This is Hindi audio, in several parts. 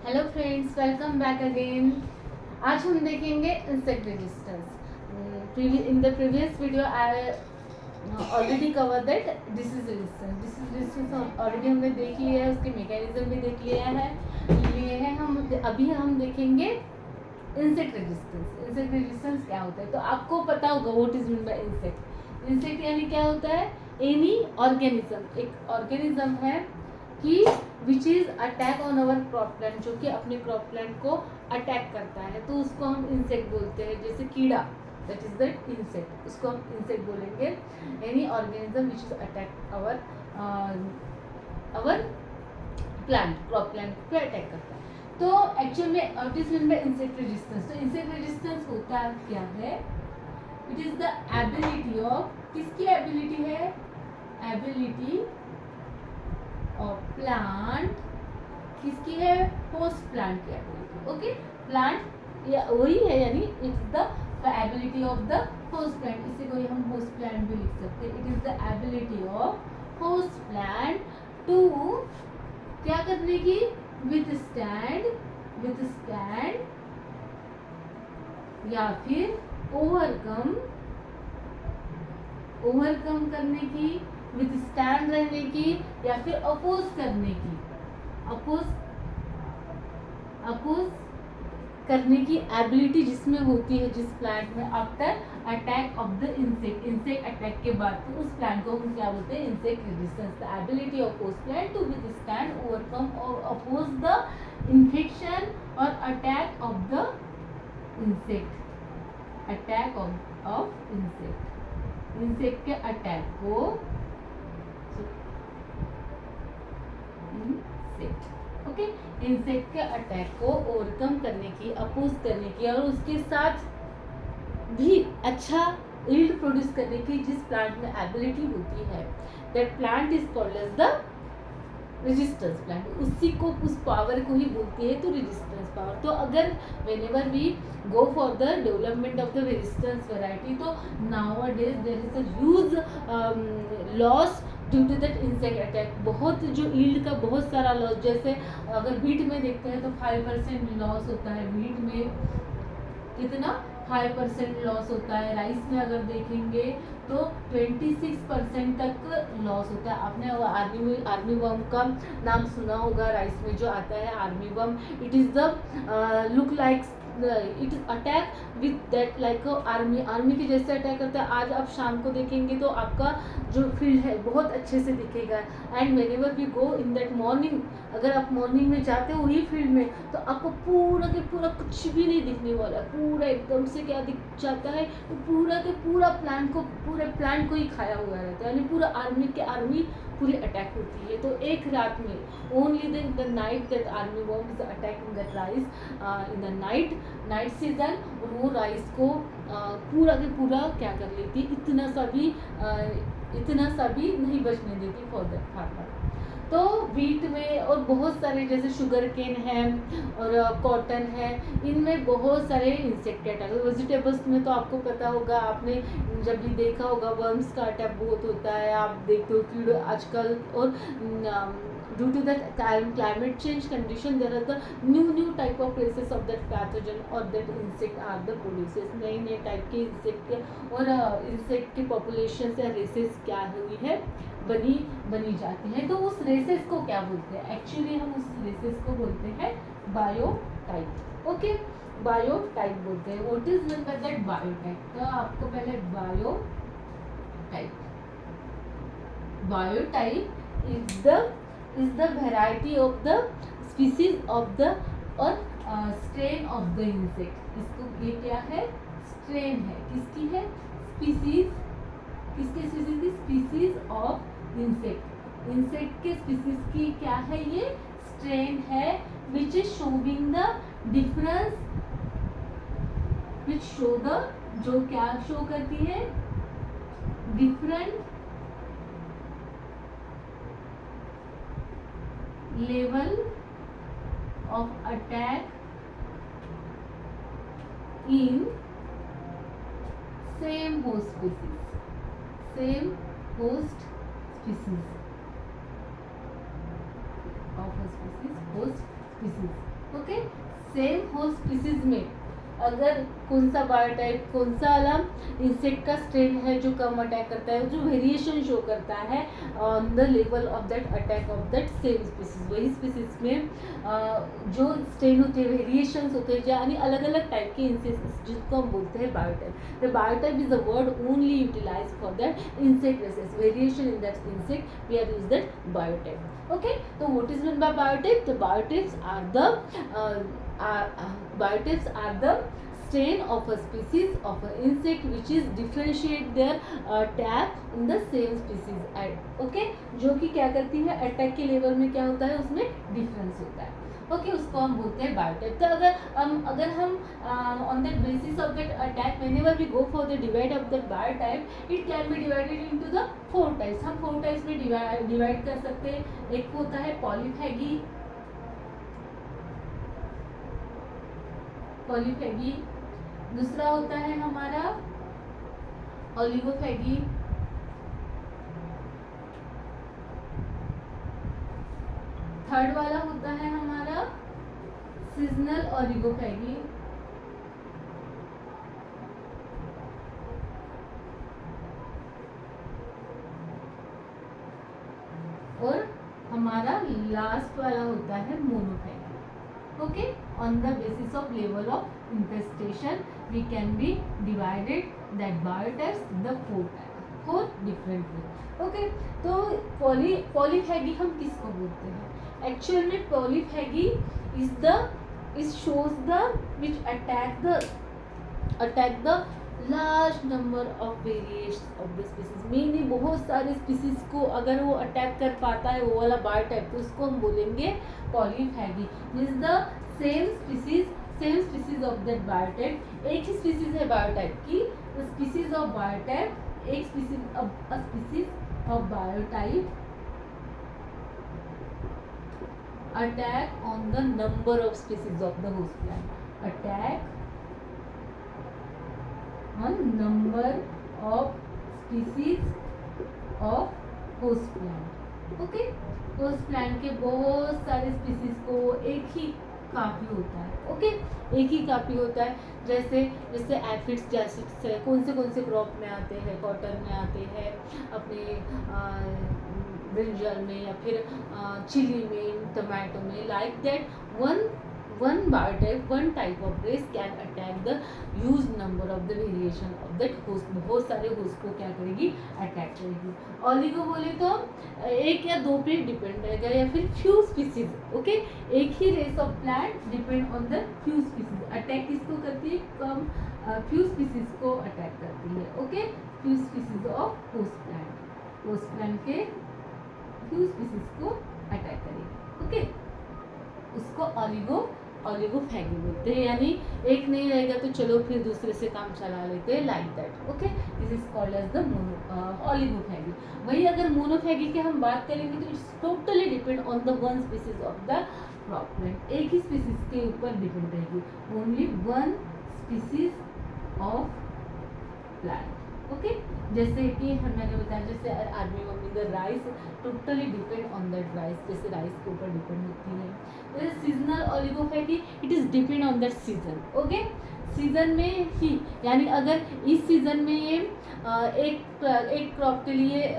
Hello friends, welcome back again. आज हम देखेंगे insect resistance. In the previous video I already cover that disease resistance already हमने देख लिया है, उसके मैकेनिज्म भी देख लिया है लिए हैं हम। अभी हम देखेंगे इंसेक्ट रेजिस्टेंस। इंसेक्ट रेजिस्टेंस क्या होता है, तो आपको पता होगा what is mean bye insect. Insect यानी क्या होता है? एनी ऑर्गेनिज्म, एक ऑर्गेनिज्म है कि which is attack on our crop plant, जो कि अपने क्रॉप प्लांट को अटैक करता है, तो उसको हम इंसेक्ट बोलते हैं। जैसे कीड़ा, दैट इज द इंसेक्ट, उसको हम इंसेक्ट बोलेंगे। Any organism which is attack our plant, crop plant पे अटैक करता है। तो एक्चुअल में what is mean bye insect resistance? तो इंसेक्ट रेजिस्टेंस होता क्या है? It is the ability of, किसकी एबिलिटी है? एबिलिटी ऑफ प्लांट, किसकी है? होस्ट प्लांट की एबिलिटी। ओके, प्लांट या वही है, यानी it's the ability of the host plant. इसे कोई हम होस्ट प्लांट भी लिख सकते हैं। It is the ability of host plant to क्या करने की? विथस्टैंड या फिर ओवरकम करने की, विथस्टैंड रहने की, या फिर अपोज करने की। अपोज करने की एबिलिटी जिसमें होती है, जिस प्लांट में, after attack of the insect, insect attack के बाद, तो उस प्लांट को हम क्या बोलते हैं? Insect resistance. The ability of host plant to withstand, overcome और अपोज द इन्फेक्शन और attack of the insect. Attack of insect के अटैक को ओके, इंसेक्ट के अटैक को ओवरकम करने की, अपोज करने की, और उसके साथ भी अच्छा यील्ड प्रोड्यूस करने की जिस प्लांट में एबिलिटी होती है, that plant is called as the resistance plant. उसी को, उस पावर को ही बोलती है तो रेजिस्टेंस पावर। तो अगर whenever we go for the development of the resistance variety, तो nowadays there is a huge loss due to that insect attack. बहुत जो यील्ड का बहुत सारा लॉस, जैसे अगर वीट में देखते हैं तो 5% लॉस होता है। वीट में कितना? 5% लॉस होता है। राइस में अगर देखेंगे तो 26% तक लॉस होता है। आपने आर्मी वर्म का नाम सुना होगा, राइस में जो आता है army worm. It is the look like, it is attack with that like army के जैसे अटैक करता है। आज आप शाम को देखेंगे तो आपका जो फील्ड है बहुत अच्छे से दिखेगा। And whenever we go in that morning, अगर आप मॉर्निंग में जाते हो वही फील्ड में, तो आपको पूरा के पूरा कुछ भी नहीं दिखने वाला। पूरा एकदम से क्या दिख जाता है? तो पूरा के पूरा पूरे प्लांट को ही खाया हुआ रहता है, यानी पूरा आर्मी पूरी अटैक होती है। तो एक रात में, only the night that army worm is attacking that rice in the night season, और वो राइस को पूरा के पूरा क्या कर लेती? इतना सा भी नहीं बचने देती फॉर दैट फार्मर। तो वीट में और बहुत सारे, जैसे शुगर केन है और कॉटन है, इनमें बहुत सारे इंसेक्ट अटैक। वेजिटेबल्स में तो आपको पता होगा, आपने जब भी देखा होगा, वर्म्स का अटैक बहुत होता है। आप देखते हो कीड़े आजकल, और due to that climate change condition, there are the new type of races of that pathogen or that insect are the producers। नए टाइप के इंसेक्ट के और इंसेक्ट की पॉपुलेशन से रेसेस क्या हुई है, बनी जाती है। तो उस रेसेस को क्या बोलते हैं? एक्चुअली हम उस रेसेस को बोलते हैं बायोटाइप। ओके, बायोटाइप बोलते हैं। What is mean by that biotype? तो आपको पहले biotype is the variety of the species of the और strain of the insect। इसको ये क्या है? strain है। किसकी है? species। किसके स्पीसीज की? Species of insect. इंसेक्ट के स्पीसीज की क्या है? ये स्ट्रेन है, which is showing the difference, which show the, जो क्या शो करती है? Different level of attack in same host species. of a species, host species। Okay, same whole species में अगर कौन सा बायोटाइप, कौन सा वाला इंसेक्ट का स्ट्रेन है जो कम अटैक करता है, जो वेरिएशन शो करता है on the level of that attack of that same species, वही स्पीसीज में जो स्ट्रेन होते हैं, वेरिएशंस होते हैं, यानी अलग अलग टाइप के इंसेक्ट्स जिसको हम बोलते हैं biotype. The biotype is the word only utilise for that insect races, variation in that insect we are use that biotype. Okay, तो what is mean by biotype? The biotypes are the biotypes are the strain of a species of an insect which is differentiate their attack in the same species. Okay, जो कि क्या करती है, अटैक के लेवल में क्या होता है, उसमें डिफरेंस होता है। ओके, उसको हम बोलते हैं बायोटाइप। तो अगर हम on that basis of that attack whenever we go for the divide of that biotype, it can be divided into the 4 types. हम 4 टाइप्स में डिवाइड कर सकते हैं। एक होता है पॉलीफैगी, दूसरा होता है हमारा ओलिगोफैगी, थर्ड वाला होता है हमारा सीजनल ओलिगोफैगी, और हमारा लास्ट वाला होता है मोनोफैगी। Okay, on the basis of level of infestation we can be divided that biotypes the 4 different way. Okay, तो पॉलीफैगी हम किसको बोलते हैं? एक्चुअल में पॉलीफैगी is shows the which attack the large number of variations of the species, meaning बहुत सारे स्पीसीज को अगर वो अटैक कर पाता है वो वाला बायोटाइप, तो उसको हम बोलेंगे polyphagy. Means the same species of that biotype, एक ही स्पीसीज है बायोटाइप की, स्पीसीज ऑफ बायोटाइप, एक species of biotype attack on the number of species of the host plant, attack on number of species of host plant. Okay, host plant के बहुत सारे species को एक ही काफी होता है। ओके, एक ही काफी होता है। जैसे एफिड्स जैसिड्स है, कौन से क्रॉप में आते हैं, कॉटन में आते हैं, अपने ब्रिंजल में, या फिर चिली में, टमाटो में, like that one biotype, one type of race can attack the huge number of the variation of that host, बहुत सारे host को क्या करेगी, अटैक करेगी। ऑलिगो बोले तो एक या दो पे डिपेंड रहेगा, या फिर फ्यू स्पीसीज। ओके, एक ही race of plant depend on the few species. Attack किसको करती है, कम फ्यू स्पीसीज को अटैक करती है। Okay, few species of host plant के फ्यू स्पीसीज को अटैक करेगी। ओके, उसको ओलिगोफैगी बोलते हैं, यानी एक नहीं रहेगा तो चलो फिर दूसरे से काम चला लेते हैं, like that. Okay, this is called as the oligophagy. वही अगर मोनोफैगी की हम बात करेंगे तो it's totally depend on the one species of the crop plant, एक ही स्पीसीज के ऊपर डिपेंड रहेगी, only one species of plant. Okay, जैसे कि मैंने बताया, जैसे आदमी मम्मी the rice totally depend on that rice, जैसे राइस के ऊपर डिपेंड होती है। जैसे seasonal oligophagy, it is depend on that season. Okay, season में ही, यानी अगर इस सीजन में ये एक क्रॉप के लिए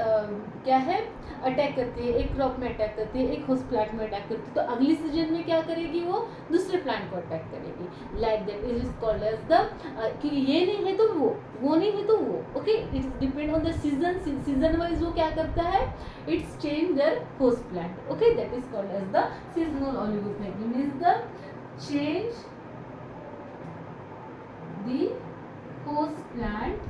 क्या है, अटैक करती है, एक क्रॉप में अटैक करती है, एक होस्ट प्लांट में अटैक करती है, तो अगली सीजन में क्या करेगी, वो दूसरे प्लांट को अटैक करेगी, like that. It is called as the, कि ये नहीं है तो वो नहीं है तो वो। Okay, it's depend on the season, season wise वो क्या करता है, it's change their host plant. Okay, that is called as the seasonal oligophagy, means the change the host plant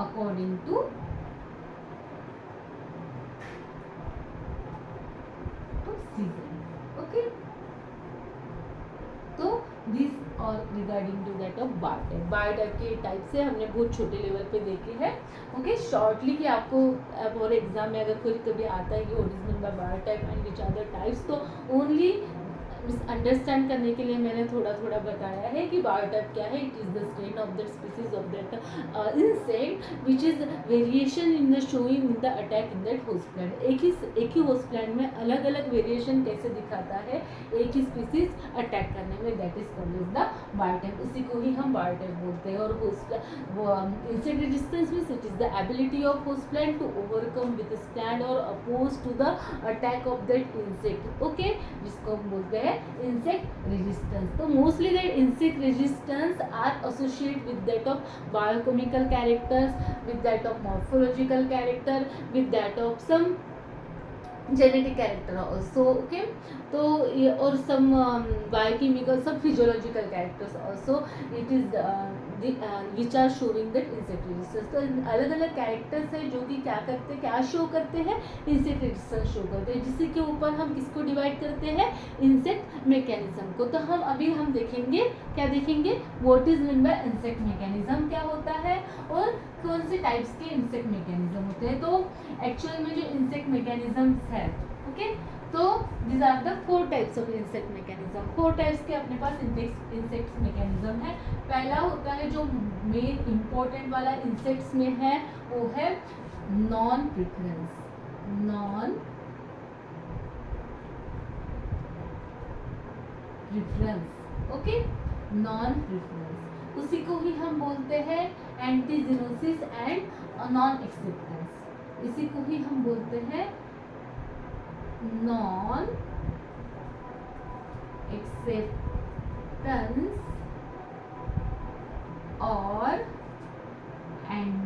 according to season. Okay, तो दिस और regarding to that of biotype के टाइप से हमने बहुत छोटे लेवल पे देखे हैं। ओके, शॉर्टली कि आपको और एग्जाम में अगर कोई कभी आता है कि what is mean by biotype and which other types, तो ओनली अंडरस्टैंड करने के लिए मैंने थोड़ा थोड़ा बताया है कि बायोटाइप क्या है. It is the strain of that species of that insect which is variation in the showing in the attack in that host plant. एक ही होस्ट प्लांट में अलग अलग वेरिएशन कैसे दिखाता है एक ही स्पीसीज अटैक करने में, that is called the biotype. उसी को ही हम बायोटाइप बोलते हैं. और host insect resistance means it is the ability of host plant to overcome withstand और oppose to the attack of that insect. Okay, जिसको हम बोलते हैं इंसेक्ट रेजिस्टेंस. तो mostly that insect resistance are associated with that of biochemical characters, with that of morphological character, with that of some genetic character also. Okay, तो ये और सम बायोकेमिकल, सब physiological characters also it is which are showing that insect resistance. तो अलग अलग कैरेक्टर्स हैं जो कि क्या करते हैं, क्या शो करते हैं, इंसेक्ट रेजिस्टेंस शो करते हैं, जिसके के ऊपर हम किसको डिवाइड करते हैं, इंसेक्ट मैकेनिज्म को. तो हम देखेंगे, क्या देखेंगे, what is mean bye insect mechanism, क्या होता है और कौन से टाइप्स के इंसेक्ट मैकेनिज्म होते हैं. तो एक्चुअल में जो इंसेक्ट मैकेनिज्म्स है, ओके, तो this are the 4 types of insect mechanism. 4 types के अपने पास इंसेक्ट मैकेनिज्म है. पहला होता है जो मेन इंपॉर्टेंट वाला इंसेक्ट्स में है, वो है non preference. Non preference, okay, non preference. उसी को ही हम बोलते हैं एंटीजेनोसिस एंड नॉन एक्सेप्टेंस. इसी को ही हम बोलते हैं नॉन एक्सेप्टेंस और एंटीजेनोसिस.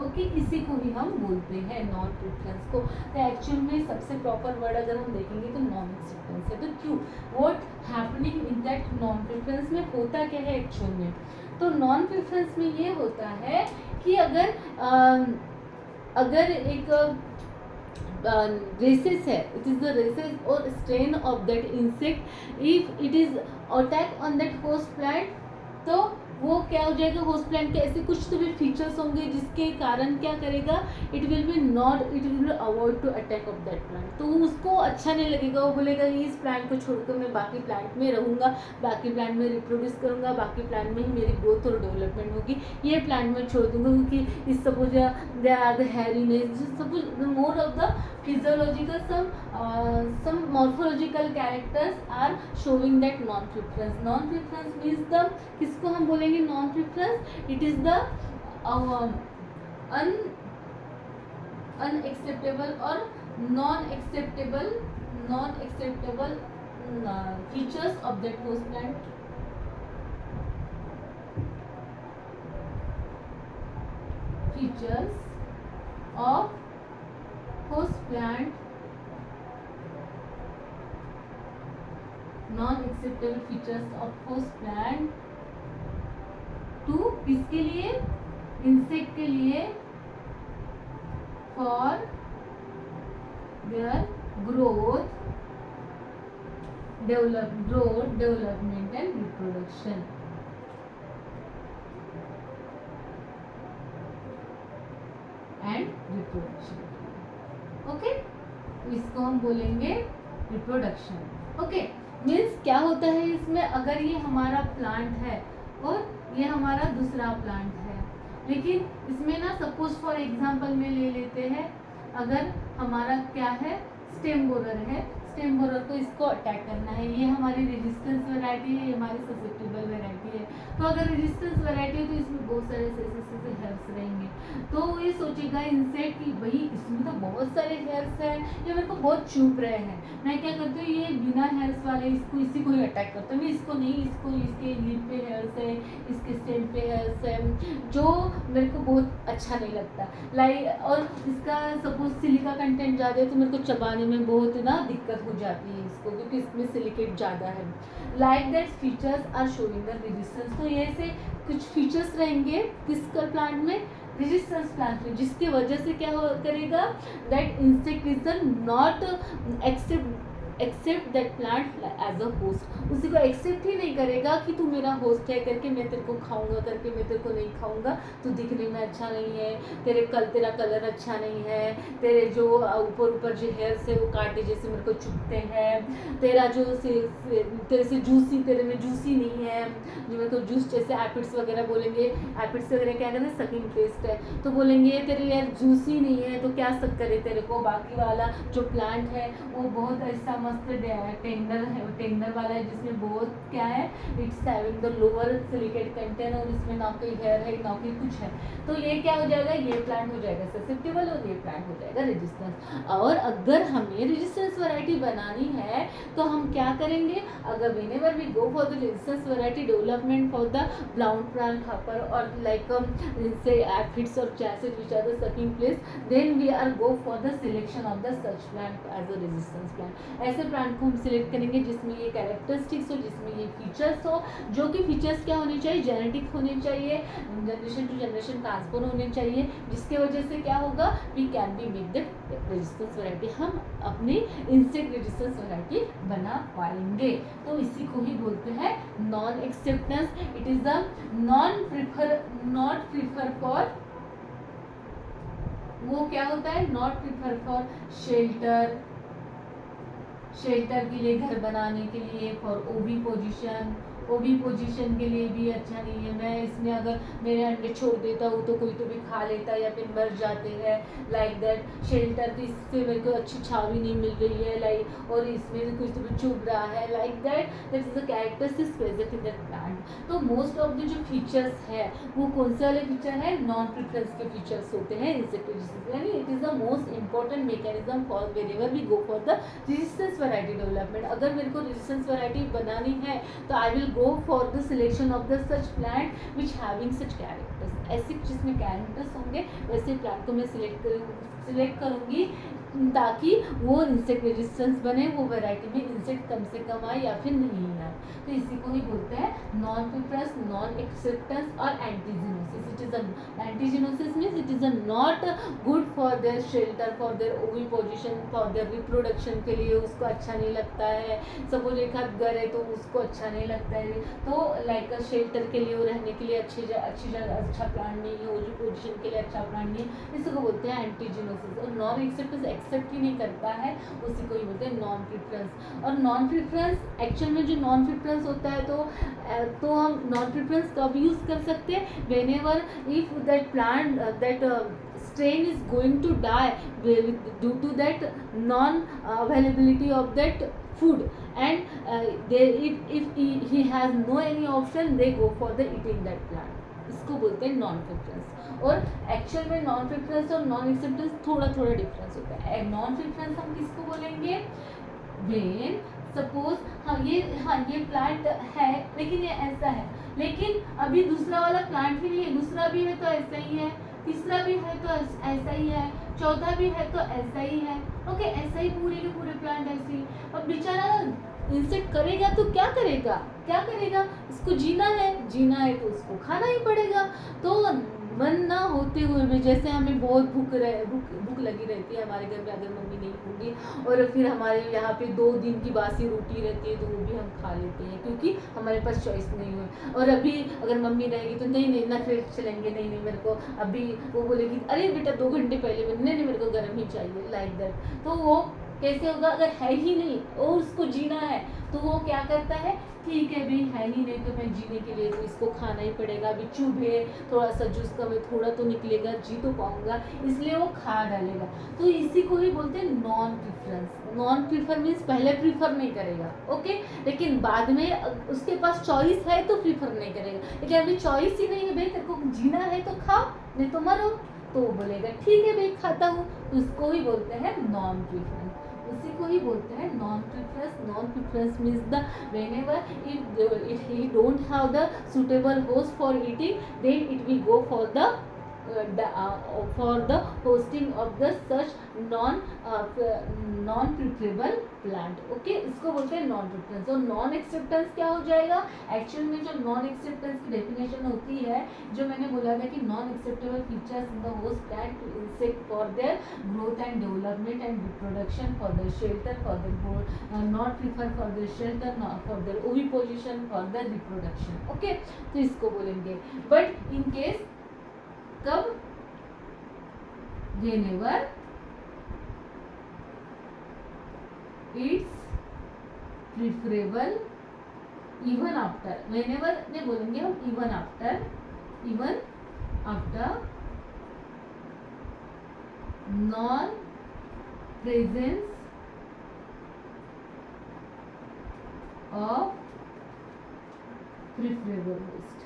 ओके, इसी को ही हम बोलते हैं नॉन प्रेफरेंस को. तो एक्चुअल में सबसे प्रॉपर वर्ड अगर हम देखेंगे तो नॉन एक्सेप्टेंस है. तो क्यों, what happening in that non preference में होता क्या है एक्चुअल में. तो नॉन प्रेफरेंस में ये होता है कि अगर एक रेसेस है, इट इज द रेसेस और strain of that insect, if it is attack on that host plant, तो वो क्या हो जाएगा, होस्ट प्लांट के ऐसे कुछ तो भी फीचर्स होंगे जिसके कारण क्या करेगा, it will avoid to attack of that plant. तो उसको अच्छा नहीं लगेगा, वो बोलेगा इस प्लांट को छोड़कर मैं बाकी प्लांट में रहूँगा, बाकी प्लांट में रिप्रोड्यूस करूँगा, बाकी प्लांट में ही मेरी ग्रोथ और डेवलपमेंट होगी, ये प्लांट में छोड़ दूँगा क्योंकि इस suppose they are the hairiness, suppose more of the physiological some morphological characters are showing that non-preference. Non-preference means the, किसको हम बोलेंगे non-preference, it is the unacceptable or non-acceptable features of that host plant. Features of host plant, non-acceptable features of host plant to किसके लिए, इंसेक्ट के लिए, for their growth, development and reproduction. Okay, इसको हम बोलेंगे रिप्रोडक्शन. ओके, मीन्स क्या होता है इसमें, अगर ये हमारा प्लांट है और ये हमारा दूसरा प्लांट है, लेकिन इसमें ना सपोज फॉर एग्जांपल में ले लेते हैं, अगर हमारा क्या है, स्टेम बोरर है, स्टेम बोरर को इसको अटैक करना है, ये हमारी रेजिस्टेंस वैरायटी है, ये हमारी ससेप्टेबल वैरायटी है. तो अगर रेजिस्टेंस वैरायटी है तो इसमें बहुत सारे हेयर्स रहेंगे, तो ये सोचेगा इंसेक्ट कि भाई इसमें तो बहुत सारे हेयर्स हैं, ये मेरे को बहुत चुभ रहे हैं, मैं क्या करती हूँ ये बिना हेयर्स वाले इसी को ही अटैक करता हूँ, मैं इसको नहीं, इसको इसके लीफ पे हेयर्स है, इसके स्टेम पे हेयर्स है, जो मेरे को बहुत अच्छा नहीं लगता. और इसका सपोज सिलिका कंटेंट ज़्यादा है तो मेरे को चबाने में बहुत ना दिक्कत हो जाती है इसको, क्योंकि इसमें सिलिकेट ज़्यादा है. Like that features are showing the resistance. तो ये से कुछ फीचर्स रहेंगे किसका प्लांट में, रेजिस्टेंस प्लांट में, जिसके वजह से क्या करेगा, that insect is not accept that plant as a host, उसी को एक्सेप्ट ही नहीं करेगा कि तू मेरा होस्ट है करके, मैं तेरे को खाऊंगा करके मैं तेरे को नहीं खाऊंगा, तू दिखने में अच्छा नहीं है, तेरा कलर अच्छा नहीं है, तेरे जो ऊपर ऊपर जो हेयर्स है वो कांटे जैसे मेरे को चुभते हैं, तेरा जो तेरे से जूसी, तेरे में जूसी नहीं है, जो मेरे को जूस जैसे एपिड्स वगैरह बोलेंगे, एपिड्स वगैरह क्या कहते हैं सकिंग टेस्ट है, तो बोलेंगे तेरे यार जूसी नहीं है तो क्या शक करे तेरे को, बाकी वाला जो प्लांट है वो बहुत ऐसा मस्त टेंडर है, टेंडर वाला है जिसमें बहुत क्या है, it's having the lower silicate content और इसमें ना कोई हेयर है ना कोई कुछ है, तो ये क्या हो जाएगा, ये प्लांट हो जाएगा ससेप्टेबल और ये प्लांट हो जाएगा रेजिस्टेंस। और अगर हमें रेजिस्टेंस वैरायटी बनानी है तो हम क्या करेंगे, अगर whenever we go for the resistance variety development for the brown plant hopper or like say aphids or chassis which are the sucking place, then we are go for the selection of the such plant as a resistance plant। ऐसे प्लांट को हम सिलेक्ट करेंगे जिसमें ये कैरेक्टरिस्टिक्स हो, जिसमें ये फीचर्स हो, जो कि फीचर्स क्या होने चाहिए, जेनेटिक होने चाहिए, जनरेशन टू जनरेशन ट्रांसफर होने चाहिए, जिसके वजह से क्या होगा, we can be make the resistance variety, हम अपनी इंसेक्ट रेजिस्टेंस वैरायटी बना पाएंगे। तो इसी को ही बोलते हैं non acceptance. It is the not prefer for, वो क्या होता है, not prefer for shelter, shelter के लिए, घर बनाने के लिए, फॉर ओवी पोजीशन, ओवी पोजीशन के लिए भी अच्छा नहीं है। मैं इसमें अगर मेरे अंडे छोड़ देता हूँ तो कोई तो भी खा लेता है या फिर मर जाते हैं, लाइक दैट। शेल्टर तो इससे मेरे को अच्छी छाव भी नहीं मिल रही है, लाइक, और इसमें कुछ तो भी चुभ रहा है, like that, that is the characteristics present in that plant. तो मोस्ट ऑफ द जो फीचर्स है वो कौन से वाले फीचर है, नॉन प्रिफरेंस के फीचर्स होते हैं इंसेक्ट रेजिस्टेंस, यानी it is the most important mechanism for whenever we go for the resistance variety development. अगर मेरे को रेजिस्टेंस वैरायटी बनानी है तो I will go for the selection of the such plant which having such characters, ऐसे जिसमें कैरेक्टर्स होंगे वैसे प्लांट को मैं सिलेक्ट करूंगी ताकि वो इंसेक्ट रेजिस्टेंस बने, वो वैरायटी में इंसेक्ट कम से कम आए या फिर नहीं आए। तो इसी को ही बोलते हैं नॉन प्रिफरेंस, नॉन एक्सेप्टेंस और antixenosis. It is antixenosis means it is not good for their shelter, for their oviposition, for their reproduction के लिए उसको अच्छा नहीं लगता है। सपोज एक हाथ घर है तो उसको अच्छा नहीं लगता है, तो लाइक शेल्टर के लिए, वो रहने के लिए अच्छी जगह अच्छा प्लांट नहीं है, ओवी पोजीशन के लिए अच्छा प्लांट नहीं है, इसको बोलते हैं एंटीजिनोसिस। और नॉन एक्सेप्टेंस एक्सेप्ट ही नहीं करता है, उसी को ही बोलते हैं नॉन प्रिफरेंस। और नॉन प्रिफरेंस एक्चुअल में जो नॉन प्रिफरेंस होता है तो हम नॉन प्रिफरेंस कब यूज कर सकते हैं, whenever if that plant that strain is going to die due to that non availability of that food, and if he has no any option, they go for the eating that plant, इसको बोलते हैं नॉन प्रेफरेंस। और एक्चुअल में नॉन प्रेफरेंस और नॉन एक्सेप्टेंस थोड़ा डिफरेंस होता है। नॉन प्रेफरेंस हम किसको बोलेंगे, व्हेन सपोज ये प्लांट है लेकिन ये ऐसा है, लेकिन अभी दूसरा वाला प्लांट ही नहीं है, दूसरा भी है तो ऐसा ही है, तीसरा भी है तो ऐसा ही है, चौथा भी है तो ऐसा ही है, ओके, ऐसा ही पूरे के पूरे प्लांट ऐसे ही। अब बेचारा इंसेक्ट करेगा तो क्या करेगा, इसको जीना है तो उसको खाना ही पड़ेगा। तो मन ना होते हुए भी, जैसे हमें बहुत भूख लगी रहती है हमारे घर में, अगर मम्मी नहीं होगी और फिर हमारे यहाँ पे 2 दिन की बासी रोटी रहती है तो वो भी हम खा लेते हैं क्योंकि हमारे पास चॉइस नहीं हुई। और अभी अगर मम्मी रहेगी तो नहीं नखरे चलेंगे, नहीं मेरे को अभी, वो बोलेगी अरे बेटा 2 घंटे पहले नहीं मेरे को गर्म ही चाहिए, लाइक दैट। तो वो कैसे होगा, अगर है ही नहीं और उसको जीना है तो वो क्या करता है, ठीक है भाई है ही नहीं तो मैं जीने के लिए तो इसको खाना ही पड़ेगा, अभी चुभे थोड़ा सा जूस का मैं थोड़ा तो निकलेगा, जी तो पाऊंगा, इसलिए वो खा डालेगा। तो इसी को ही बोलते हैं non preference. Non prefer means पहले प्रीफर नहीं करेगा, ओके, लेकिन बाद में उसके पास चॉइस है तो प्रीफर नहीं करेगा। लेकिन अभी चॉइस ही नहीं है, भाई तेरे को जीना है तो खा नहीं तो मरो, तो वो बोलेगा ठीक है भाई खाता हूँ, तो उसको ही बोलते हैं नॉन प्रीफरेंस। उसी को ही बोलते हैं non preference. Non preference means the whenever if he don't have the suitable host for eating, then it will go for the for the hosting of the such non preferable plant. Okay, इसको बोलते हैं नॉन प्रेफरेंस। और नॉन एक्सेप्टेंस क्या हो जाएगा? एक्चुअल में जो नॉन एक्सेप्टेंस की डेफिनेशन होती है, जो मैंने बोला था कि non acceptable features in the host plant to insect for their growth and development and reproduction, for the shelter, for the not prefer for the shelter, for the oviposition, for the reproduction. Okay, तो इसको बोलेंगे। बट इन केस कब? whenever it's preferable, even after, whenever नहीं बोलेंगे हम, even after non presence of preferable host।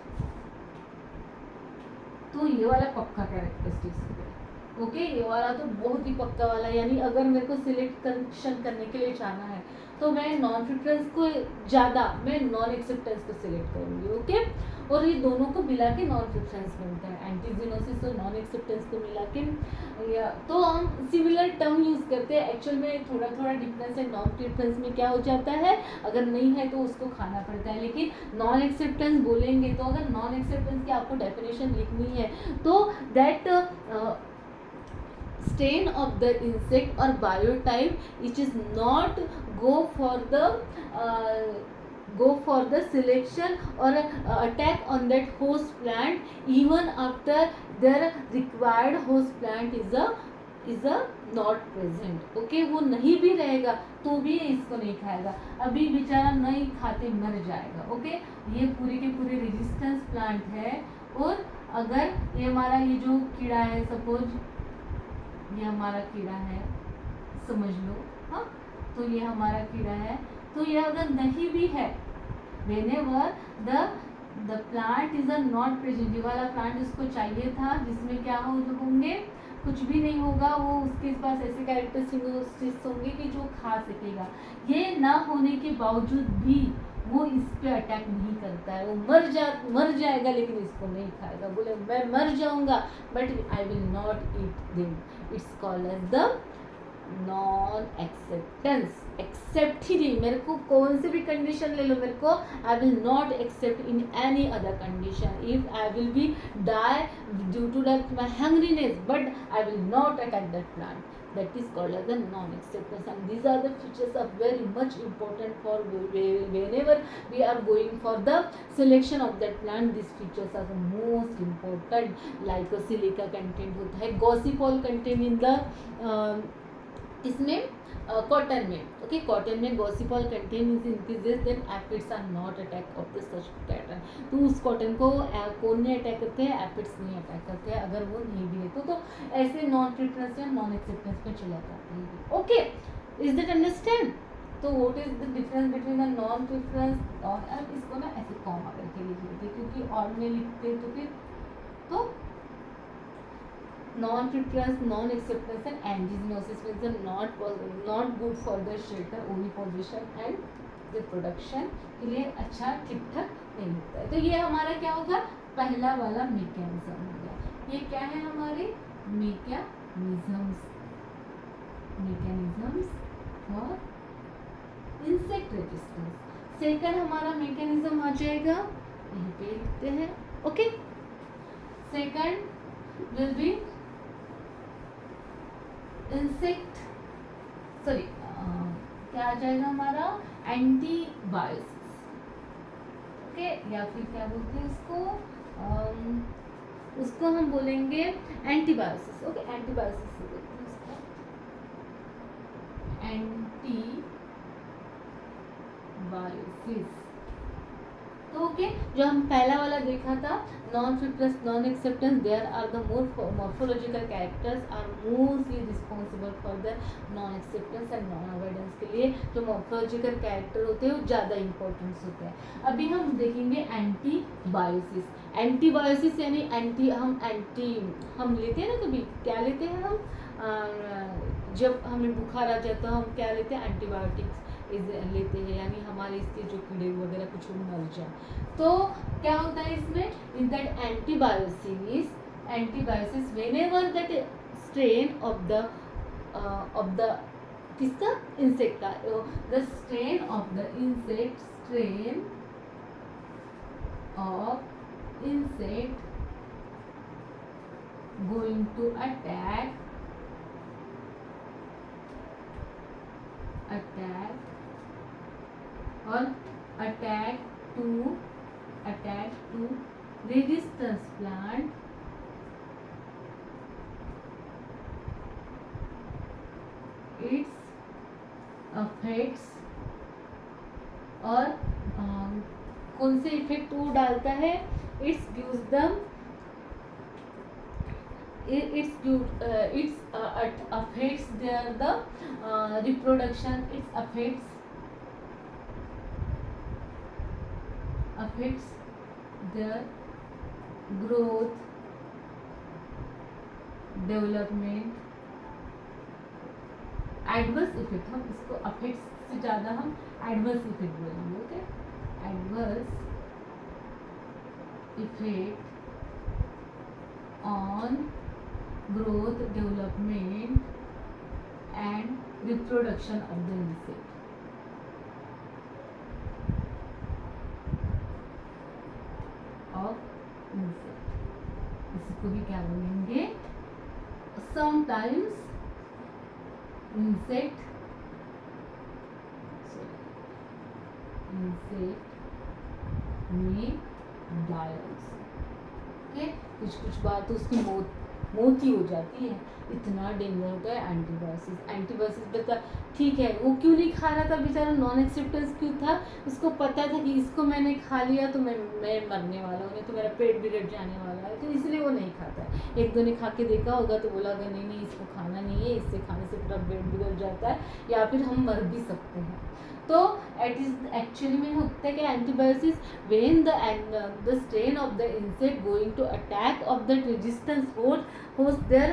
तो ये वाला पक्का कैरेक्टरिस्टिक्स हो गया। ओके, ये वाला तो बहुत ही पक्का वाला, यानी अगर मेरे को सिलेक्शन करने के लिए जाना है तो मैं नॉन प्रेफरेंस को ज़्यादा, मैं नॉन एक्सेप्टेंस को सिलेक्ट करूँगी। ओके, और ये दोनों को मिला के नॉन प्रेफरेंस बनता है, एंटीजिनोसिस और नॉन एक्सेप्टेंस को मिला के। तो हम सिमिलर टर्म यूज़ करते हैं, एक्चुअल में थोड़ा थोड़ा डिफरेंस है। नॉन प्रेफरेंस में क्या हो जाता है, अगर नहीं है तो उसको खाना पड़ता है, लेकिन नॉन एक्सेप्टेंस बोलेंगे तो अगर नॉन एक्सेप्टेंस की आपको डेफिनेशन लिखनी है तो that strain of the insect or biotype which is not go for the selection or attack on that host plant even after their required host plant is a not present। Okay, वो नहीं भी रहेगा तो भी इसको नहीं खाएगा, अभी बेचारा नहीं खाते मर जाएगा। ओके, ये पूरे के पूरे रेजिस्टेंस प्लांट है। और अगर ये हमारा ये जो कीड़ा है, सपोज ये हमारा कीड़ा है, समझ लो, हाँ, तो ये हमारा कीड़ा है, तो ये अगर नहीं भी है, whenever the plant is not present, ये वाला प्लांट इसको चाहिए था जिसमें क्या होंगे, कुछ भी नहीं होगा, वो उसके पास ऐसे कैरेक्टरिस्टिक्स होंगे कि जो खा सकेगा। ये ना होने के बावजूद भी वो इस पे अटैक नहीं करता है, वो मर जाएगा लेकिन इसको नहीं खाएगा। बोले मैं मर जाऊंगा but I will not eat them. It's called as the non acceptance. Accept ही नहीं, मेरे को कौन से भी कंडीशन ले लो, मेरे को I will not accept in any other condition. If I will be die due to that my hungriness, but I will not attack that plant. That is called as a non-acceptance, and these are the features are very much important for whenever we are going for the selection of that plant. These features are the most important, like silica content होता है, gossypol content in the इसमें कॉटन में। ओके, कॉटन में gossypol content is increases then aphids are not attack of the such cotton. तो उस कॉटन को कौन नहीं अटैक करते हैं, एफिड्स नहीं अटैक करते हैं अगर वो नहीं भी है तो ऐसे नॉन प्रेफरेंस या नॉन एक्सेप्टेंस में चला जाता है। Okay, is that understand? तो what is the difference between the non preference और, अब इसको ना ऐसे कॉमा करके लिख लेते क्योंकि और में लिखते तो फिर तो non-preference, non-acceptance and antigenosis means not good for the shelter, oviposition and reproduction के लिए अच्छा ठीक ठाक नहीं होता है। तो ये हमारा क्या होगा, पहला वाला मैकेनिज्म हो गया। ये क्या है हमारे mechanisms for insect resistance. Second हमारा मैकेनिज्म आ जाएगा, यहीं पे लिखते हैं। Okay, second will be insect, sorry क्या आ जाएगा हमारा, एंटीबायोसिस। ओके, या फिर क्या बोलते हैं उसको हम बोलेंगे एंटीबायोसिस। ओके, एंटीबायोसिस से बोलते हैं उसको, एंटीबायोसिस। तो ओके, जो हम पहला वाला देखा था non preference, non acceptance, there are the morphological characters are mostly responsible for the non acceptance and non avoidance. के लिए जो मॉर्फोलॉजिकल कैरेक्टर होते हैं वो ज़्यादा इंपॉर्टेंस होते हैं। अभी हम देखेंगे एंटीबायोसिस। एंटीबायोसिस यानी हम लेते हैं ना, कभी क्या लेते हैं हम, जब हमें बुखार आ जाता है हम क्या लेते हैं, एंटीबायोटिक्स लेते हैं, यानी हमारे इसके जो कीड़े वगैरह कुछ मर जाए। तो क्या होता है इसमें, in that antibiosis antibiosis whenever that strain of the किसका insect का the strain of the insect going to attack or attack to resistance plant, its affects और कौन से इफेक्ट वो डालता है, इट्स गिव्स दम affects their the reproduction, it affects their growth, development, adverse effect, हम इसको अफेक्ट्स से ज़्यादा हम एडवर्स इफेक्ट बोलेंगे. Okay, adverse effect on growth, development and reproduction of the insect. इसको भी क्या बोलेंगे, sometimes insect may die also. Okay, कुछ बार तो उसकी मौत ही हो जाती है, इतना डेंजर होता है एंटीबायोसिस बता. ठीक है, वो क्यों नहीं खा रहा था बेचारा, नॉन एक्सेप्टेंस क्यों था, उसको पता था कि इसको मैंने खा लिया तो मैं मरने वाला हूँ, नहीं तो मेरा पेट बिगड़ जाने वाला है, तो इसलिए वो नहीं खाता है. एक दो ने खा के देखा होगा तो बोला अगर नहीं इसको खाना नहीं है, इससे खाने से पूरा पेट बिगड़ जाता है या फिर हम मर भी सकते हैं. तो इट इज एक्चुअली में होता है कि antibiosis when the strain of the insect going to attack of the resistance host their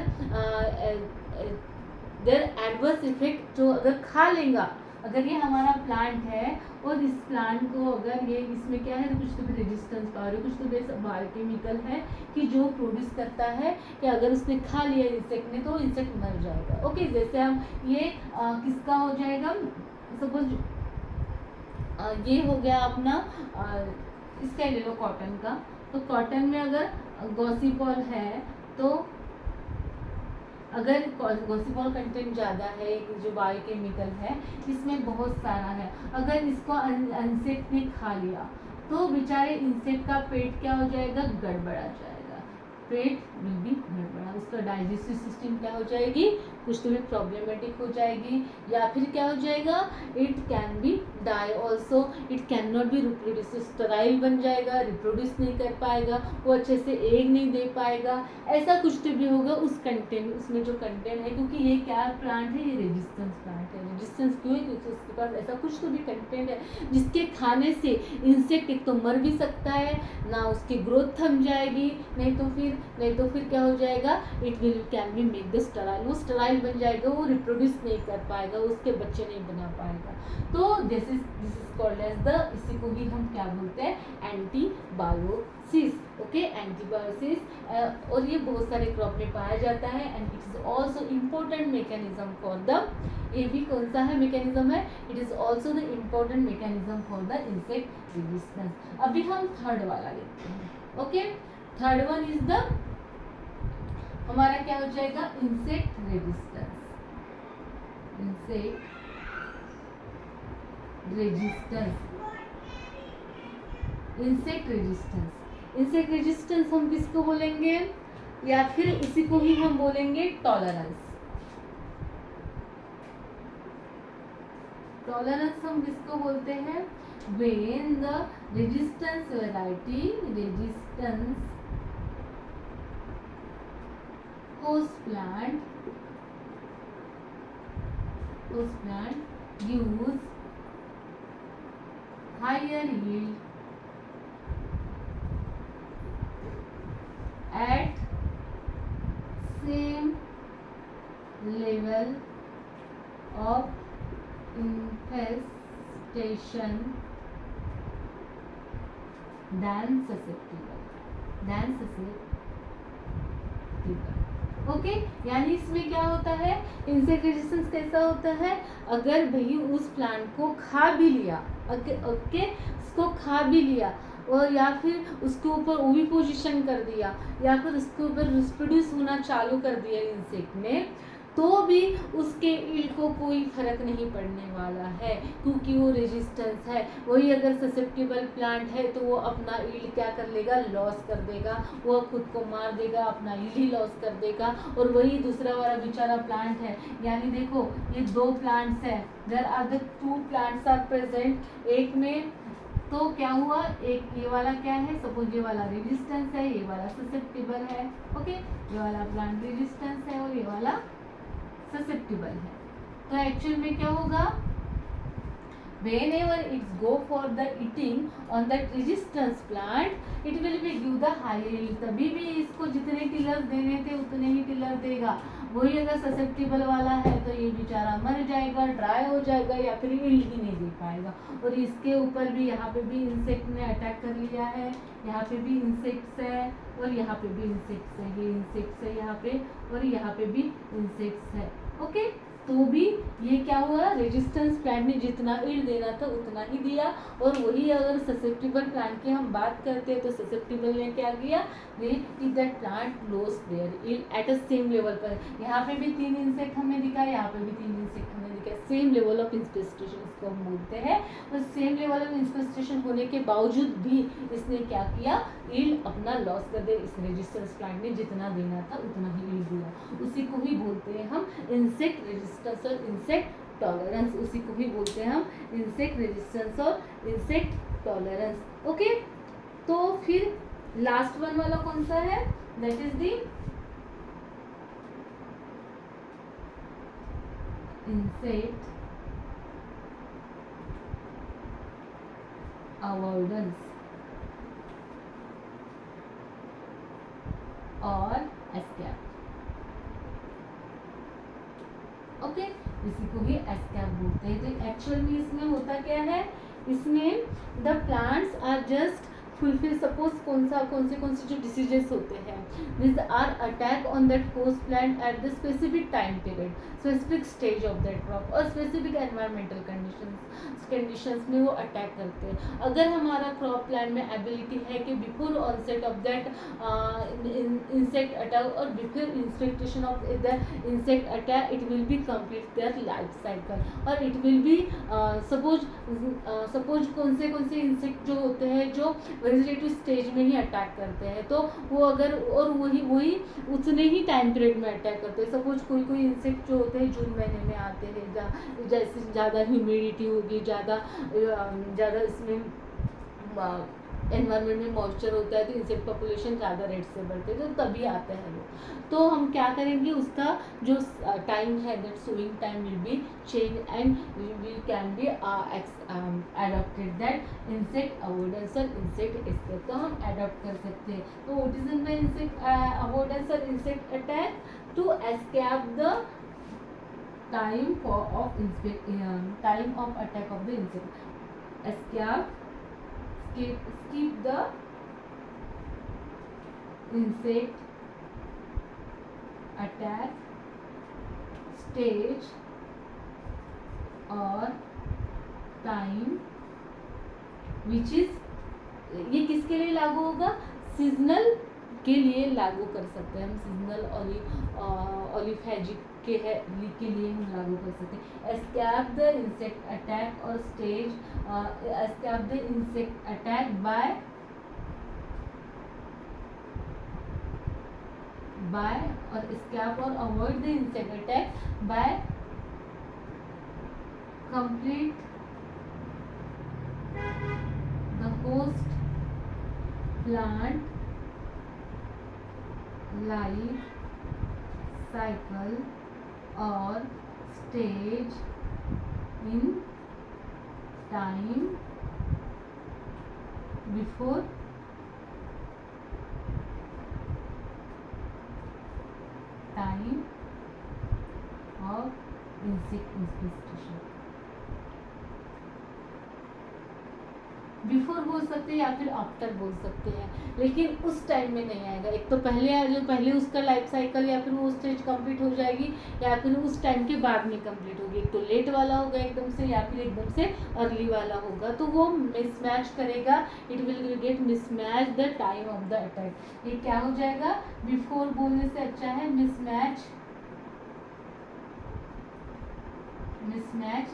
adverse effect, जो अगर खा लेगा, अगर ये हमारा प्लांट है और इस प्लांट को अगर ये इसमें क्या है, कुछ तो भी रेजिस्टेंस पावर है, कुछ तो भी बायोकेमिकल है कि जो प्रोड्यूस करता है कि अगर उसने खा लिया इंसेक्ट ने तो इंसेक्ट मर जाएगा. ओके, जैसे हम ये किसका हो जाएगा, सपोज ये हो गया अपना इसका ले लो कॉटन का, तो कॉटन में अगर गॉसिपॉल है तो अगर गॉसिपॉल कंटेंट ज़्यादा है, जो बायोकेमिकल है इसमें बहुत सारा है, अगर इसको इंसेक्ट ने खा लिया तो बेचारे इंसेक्ट का पेट क्या हो जाएगा, गड़बड़ा जाएगा, पेट विल बी गड़बड़ा, उसका डाइजेस्टिव सिस्टम क्या हो जाएगी, कुछ तो भी प्रॉब्लमेटिक हो जाएगी, या फिर क्या हो जाएगा, it can be die also, it can not be reproduce, sterile बन जाएगा, रिप्रोड्यूस नहीं कर पाएगा, वो अच्छे से एग नहीं दे पाएगा, ऐसा कुछ तो भी होगा उस कंटेंट, उसमें जो कंटेंट है, क्योंकि ये क्या प्लांट है, ये रेजिस्टेंस प्लांट है. रेजिस्टेंस क्यों है, क्योंकि उसके पास ऐसा कुछ तो भी कंटेंट है जिसके खाने से इंसेक्ट एक तो मर भी सकता है, ना उसकी ग्रोथ थम जाएगी, नहीं तो फिर क्या हो जाएगा, it will can be make the sterile, वो स्टेराइल बन जाएगा, वो रिप्रोड्यूस नहीं कर पाएगा, उसके बच्चे नहीं बना पाएगा. तो this is called as the, इसी को भी हम क्या बोलते हैं, एंटीबायोसिस. ओके, एंटीबायोसिस, और ये बहुत सारे क्रॉप में पाया जाता है and it is also important mechanism for the, ये भी कौन सा है मैकेनिज्म है, it is also the important mechanism for the insect resistance. अभी हम थर्ड वाला लेते हैं. Okay, third one is the, हमारा क्या हो जाएगा, इंसेक्ट रेजिस्टेंस. इंसेक्ट रेजिस्टेंस हम किसको बोलेंगे, या फिर इसी को ही हम बोलेंगे टॉलरेंस. टॉलरेंस हम किसको बोलते हैं, when the resistance host plant gives higher yield at same level of infestation than susceptible susceptible. Okay, यानी इसमें क्या होता है, इंसेक्ट रेजिस्टेंस कैसा होता है, अगर भाई उस प्लांट को खा भी लिया, ओके, उसको खा भी लिया और या फिर उसके ऊपर ओविपोजिशन कर दिया या फिर उसके ऊपर रिप्रोड्यूस होना चालू कर दिया इंसेक्ट ने, तो भी उसके ईल्ड को कोई फर्क नहीं पड़ने वाला है, क्योंकि वो रेजिस्टेंस है। वही अगर ससेप्टिबल प्लांट है तो वो अपना ईल्ड क्या कर लेगा, लॉस कर देगा, वो खुद को मार देगा, अपना ईल्ड ही लॉस कर देगा। और वही दूसरा वाला बेचारा प्लांट है, यानी देखो ये दो प्लांट्स है, there are the two plants are present, एक में तो क्या हुआ, एक ये वाला क्या है, सपोज ये वाला रेजिस्टेंस है, ये वाला ससेप्टिबल है, ओके, ये वाला प्लांट रेजिस्टेंस है और ये वाला ससेप्टिबल है। तो एक्चुअल में क्या होगा, whenever it's go for the eating on that resistance plant, it will be give the higher yield, तभी भी इसको जितने टिलर देने थे उतने ही टिलर देगा। वही अगर ससेप्टिबल वाला है तो ये बेचारा मर जाएगा, ड्राई हो जाएगा या फिर यील्ड ही नहीं दे पाएगा। और इसके ऊपर भी, यहाँ पे भी इंसेक्ट ने अटैक कर लिया है, यहाँ पे भी इंसेक्ट्स है और यहाँ पे भी इंसेक्ट्स है, ये इंसेक्ट्स है यहाँ पे और यहाँ पे भी इंसेक्ट्स है, ओके। तो भी ये क्या हुआ, रेजिस्टेंस प्लांट ने जितना ईल्ड देना था उतना ही दिया। और वही अगर ससेप्टिबल प्लांट की हम बात करते हैं तो ससेप्टिबल ने क्या किया, that plant loss their yield at a same level पर। यहाँ पे भी 3 इंसेक्ट हमें दिखा, यहाँ पे भी 3 इंसेक्ट हमें दिखा, सेम लेवल ऑफ इंस्पेक्टेशन इसको हम बोलते हैं। और सेम लेवल ऑफ इंस्पेक्टेशन होने के बावजूद भी इसने क्या किया, ईल्ड अपना लॉस कर दे। इस रेजिस्टेंस प्लांट ने जितना देना था उतना ही ईल्ड दिया, उसी को ही बोलते हैं हम इंसेक्ट रेजिस्टेंस और इंसेक्ट टॉलरेंस, उसी को ही बोलते हैं हम इंसेक्ट रेजिस्टेंस और इंसेक्ट टॉलरेंस, ओके। तो फिर लास्ट वन वाला कौन सा है, that is the insect avoidance और एस्केप, ओके, इसी को ही एस्केप बोलते हैं। तो एक्चुअल में इसमें होता क्या है, इसमें the plants are just fulfil, suppose कौन से जो डिसीजेस होते हैं, this are attack on that host plant at the specific time period, specific stage of that crop और स्पेसिफिक एनवायरमेंटल कंडीशंस में वो अटैक करते हैं। अगर हमारा क्रॉप प्लांट में एबिलिटी है कि before onset of that insect attack और before infestation of the insect attack, it will be complete their life cycle और इट विल बी सपोज कौन से इंसेक्ट जो होते हैं जो वेजिटेटिव स्टेज में ही अटैक करते हैं, तो वो अगर और वही उतने ही टाइम पीरियड में अटैक करते हैं। सपोज कोई इंसेक्ट जो होते हैं जून महीने में आते हैं, जैसे ज़्यादा ह्यूमिडिटी होगी, ज़्यादा इसमें एनवायरनमेंट में मॉइस्चर होता है तो इंसेक्ट पॉपुलेशन ज़्यादा रेट से बढ़ते हैं, तो तभी आते हैं वो। तो हम क्या करेंगे, उसका जो टाइम है, that sowing time will be change and we can be adopted that insect avoidance और इंसेक्ट एस्केप, तो हम एडॉप्ट कर सकते हैं। तो what is in the insect avoidance और insect attack, to escape the time of attack of the insect, skip the insect attack stage और time, which is, ये किसके लिए लागू होगा, सीजनल के लिए लागू कर सकते हैं हम, सीजनल ऑलिफेजिक के लिए हम लागू कर सकते हैं। एस्केप द इंसेक्ट अटैक और stage, escape the insect attack by और एस्केप और avoid the insect attack by complete the host plant life cycle और stage in time before time of insect infestation. Before बोल सकते हैं या फिर आफ्टर बोल सकते हैं, लेकिन उस टाइम में नहीं आएगा। एक तो पहले उसका लाइफ साइकिल या फिर वो स्टेज कंप्लीट हो जाएगी, या फिर उस टाइम के बाद में कंप्लीट होगी। एक तो लेट वाला होगा एकदम से, या फिर एकदम से अर्ली वाला होगा, तो वो मिसमैच करेगा। It will get mismatch the time of the attack. ये क्या हो जाएगा, बिफोर बोलने से अच्छा है mismatch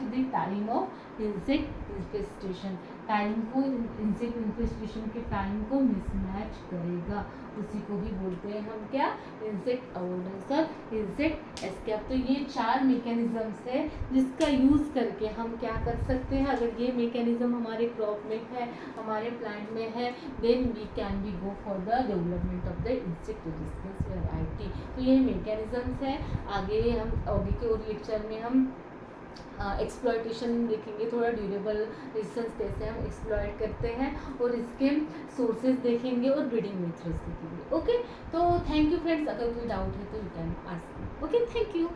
the time of insect infestation. Time को, इंसेक्ट इन्फेस्टेशन के टाइम को मिसमैच करेगा, उसी को ही बोलते हैं हम क्या, इंसेक्ट अवॉइडेंस और इंसेक्ट एस्केप। तो ये 4 मैकेनिज्म्स है जिसका यूज़ करके हम क्या कर सकते हैं। अगर ये मैकेनिज्म हमारे क्रॉप में है, हमारे प्लांट में है, then we can be go for the development of the insect resistance variety. तो ये मैकेनिज्म्स है। आगे के और लेक्चर में हम एक्सप्लॉयटेशन देखेंगे, थोड़ा ड्यूरेबल रेजिस्टेंस कैसे हम एक्सप्लॉयट करते हैं, और इसके सोर्सेज देखेंगे और ब्रीडिंग मेथड्स देखेंगे। ओके, तो थैंक यू फ्रेंड्स। अगर कोई डाउट है तो you can ask me. Okay, thank you.